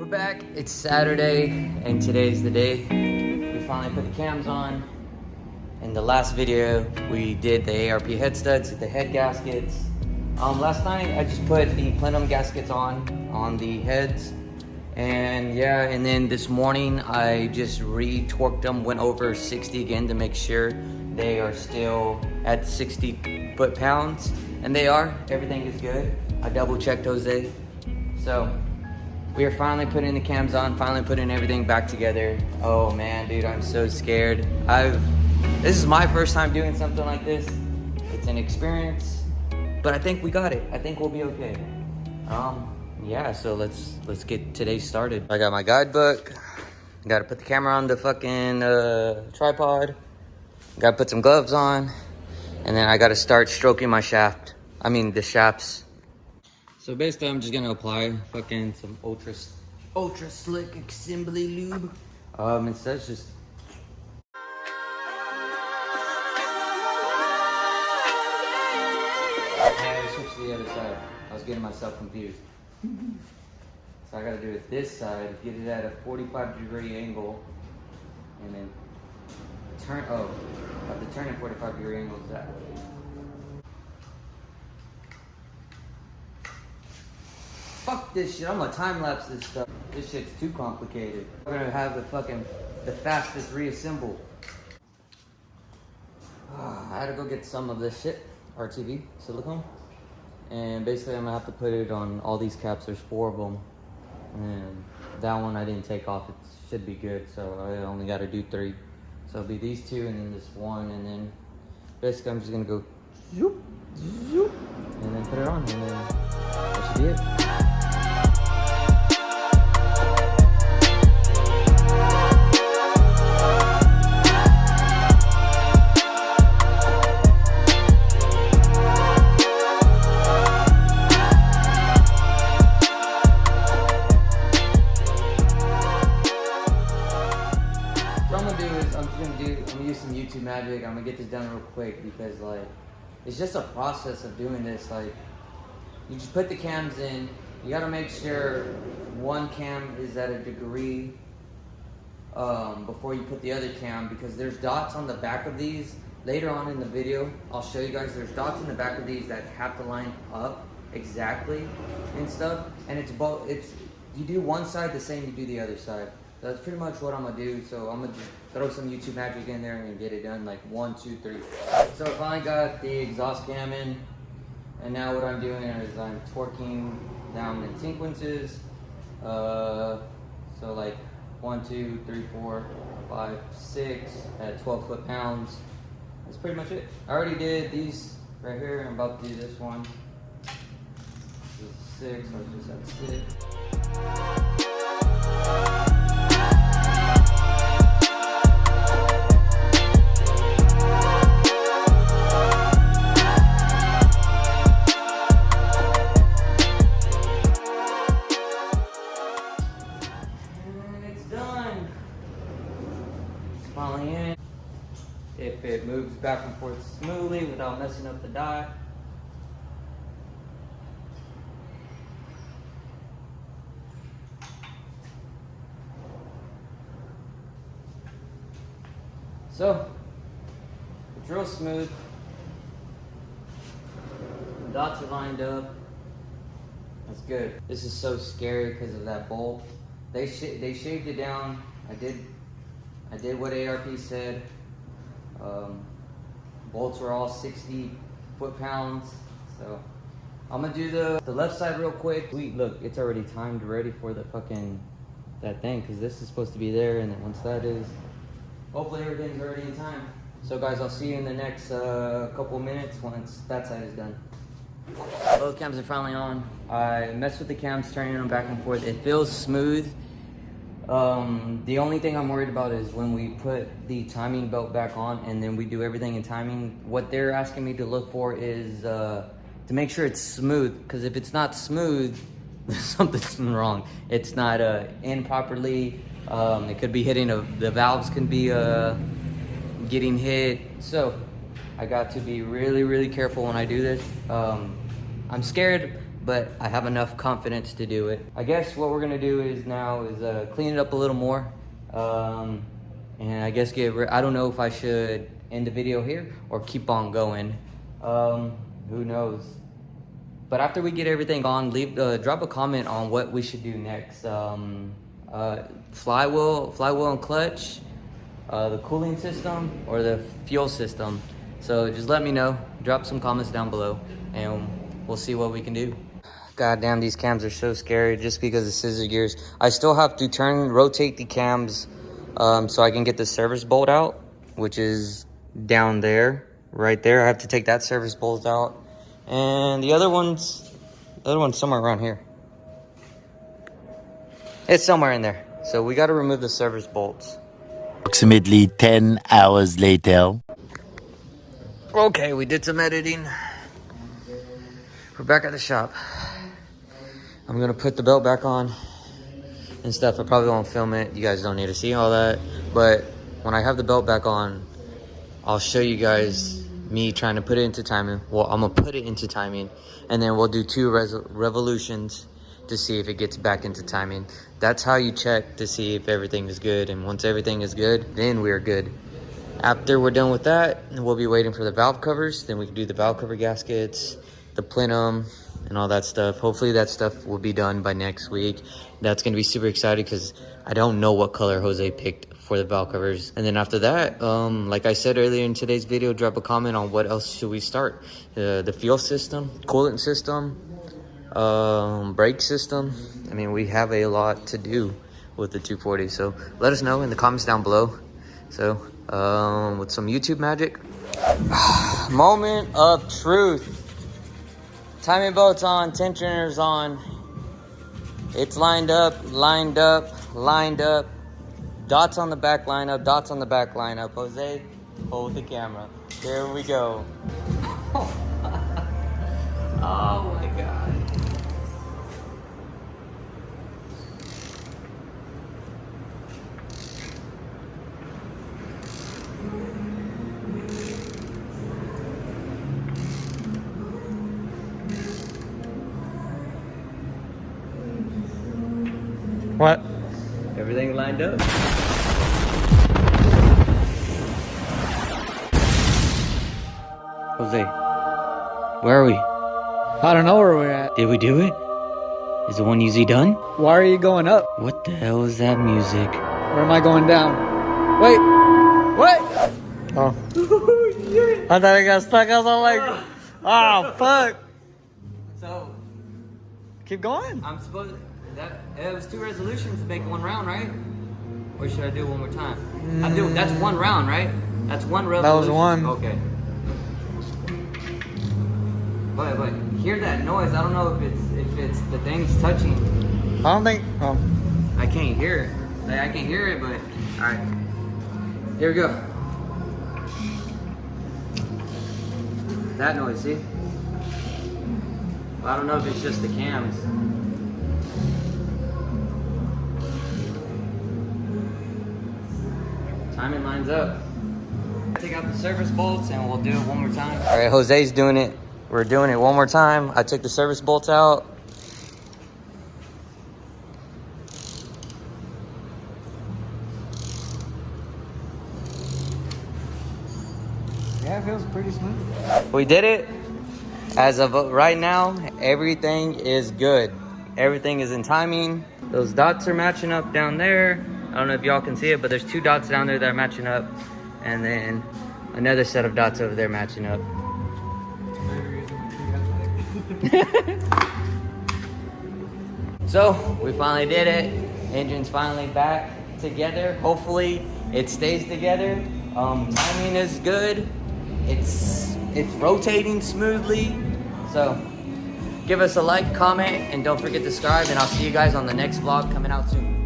We're back. It's Saturday, and today's the day. We finally put the cams on. In the last video, we did the ARP head studs, the head gaskets. Last night, I just put the plenum gaskets on the heads. And yeah, and then this morning, I just re-torqued them, went over 60 again to make sure they are still at 60 foot-pounds. And they are. Everything is good. I double-checked Jose. So, we are finally putting the cams on, finally putting everything back together. Oh man, dude, I'm so scared. This is my first time doing something like this. It's an experience, but I think we got it. I think we'll be okay. Yeah, so let's get today started. I got my guidebook. Gotta put the camera on the fucking tripod. Gotta put some gloves on. And then I gotta start stroking my shaft. The shafts. So basically, I'm just gonna apply fucking some ultra slick assembly lube. It says just. I switched to the other side. I was getting myself confused. So I gotta do it this side, get it at a 45-degree angle, and then turn. Oh, I have to turn at 45-degree angles that way. Fuck this shit, I'm gonna time-lapse this stuff. This shit's too complicated. We're gonna have the fastest reassemble. I had to go get some of this shit, RTV, silicone. And basically I'm gonna have to put it on all these caps, there's 4 of them. And that one I didn't take off, it should be good, so I only gotta do 3. So it'll be these 2 and then this 1, and then basically I'm just gonna go zoop, zoop, and then put it on, and then that should be it. I'm gonna use some YouTube magic. I'm gonna get this done real quick because it's just a process of doing this. You just put the cams in. You gotta make sure one cam is at a degree before you put the other cam, because there's dots on the back of these. Later on in the video, I'll show you guys. There's dots in the back of these that have to line up exactly and stuff. And you do one side the same you do the other side. So that's pretty much what I'm gonna do. So I'm gonna just throw some YouTube magic in there and get it done, 1, 2, 3. So I finally got the exhaust cam in, and now what I'm doing is I'm torquing down in sequences. So 1, 2, 3, 4, 5, 6 at 12 foot-pounds. That's pretty much it. I already did these right here. I'm about to do this one. This is 6. I was just at 6. Finally in. If it moves back and forth smoothly without messing up the die. So, it's real smooth. The dots are lined up. That's good. This is so scary because of that bolt. They shaved it down. I did what ARP said. Bolts were all 60 foot-pounds. So I'm gonna do the left side real quick. Sweet, look, it's already timed ready for the that thing, because this is supposed to be there, and then once that is, hopefully everything's already in time. So guys, I'll see you in the next couple minutes once that side is done. Both cams are finally on. I messed with the cams, turning them back and forth. It feels smooth. The only thing I'm worried about is when we put the timing belt back on and then we do everything in timing, what they're asking me to look for is to make sure it's smooth, because if it's not smooth, something's wrong. It's not in properly. It could be hitting the valves can be getting hit. So I got to be really, really careful when I do this. I'm scared but I have enough confidence to do it. I guess what we're gonna do is clean it up a little more. And I guess I don't know if I should end the video here or keep on going. Who knows? But after we get everything on, drop a comment on what we should do next. Flywheel and clutch, the cooling system, or the fuel system. So just let me know, drop some comments down below, and we'll see what we can do. God damn, these cams are so scary just because of scissor gears. I still have to rotate the cams so I can get the service bolt out, which is down there, right there. I have to take that service bolt out, and the other one's somewhere around here. It's somewhere in there. So we got to remove the service bolts. Approximately 10 hours later. Okay, we did some editing. We're back at the shop. I'm gonna put the belt back on and stuff. I probably won't film it. You guys don't need to see all that. But when I have the belt back on, I'll show you guys me trying to put it into timing. Well, I'm gonna put it into timing, and then we'll do 2 revolutions to see if it gets back into timing. That's how you check to see if everything is good. And once everything is good, then we're good. After we're done with that, we'll be waiting for the valve covers. Then we can do the valve cover gaskets, the plenum, and all that stuff. Hopefully that stuff will be done by next week. That's gonna be super exciting because I don't know what color Jose picked for the valve covers. And then after that, like I said earlier in today's video, drop a comment on what else should we start. The fuel system, coolant system, brake system. I mean, we have a lot to do with the 240, so let us know in the comments down below. So with some YouTube magic. Moment of truth. Timing belt's on, tensioner's on. It's lined up. Dots on the back line up, dots on the back line up. Jose, hold the camera. There we go. Oh my God. What? Everything lined up. Jose, where are we? I don't know where we're at. Did we do it? Is the one easy done? Why are you going up? What the hell is that music? Where am I going down? Wait! What? Oh. I thought I got stuck. I was all like, oh, fuck. So, Keep going. I'm supposed it was 2 resolutions to make 1 round, right? Or should I do it one more time? That's 1 round, right? That's 1 revolution. That was 1. Okay. But hear that noise. I don't know if it's the thing's touching. I don't think. Oh. I can't hear it. Like, I can hear it, but all right. Here we go. That noise, see? Well, I don't know if it's just the cams. Timing lines up. Take out the service bolts and we'll do it one more time. All right, Jose's doing it. We're doing it one more time. I took the service bolts out. Yeah, it feels pretty smooth. We did it. As of right now, everything is good. Everything is in timing. Those dots are matching up down there. I don't know if y'all can see it, but there's 2 dots down there that are matching up. And then another set of dots over there matching up. So, we finally did it. Engine's finally back together. Hopefully, it stays together. Timing is good. It's rotating smoothly. So, give us a like, comment, and don't forget to subscribe. And I'll see you guys on the next vlog coming out soon.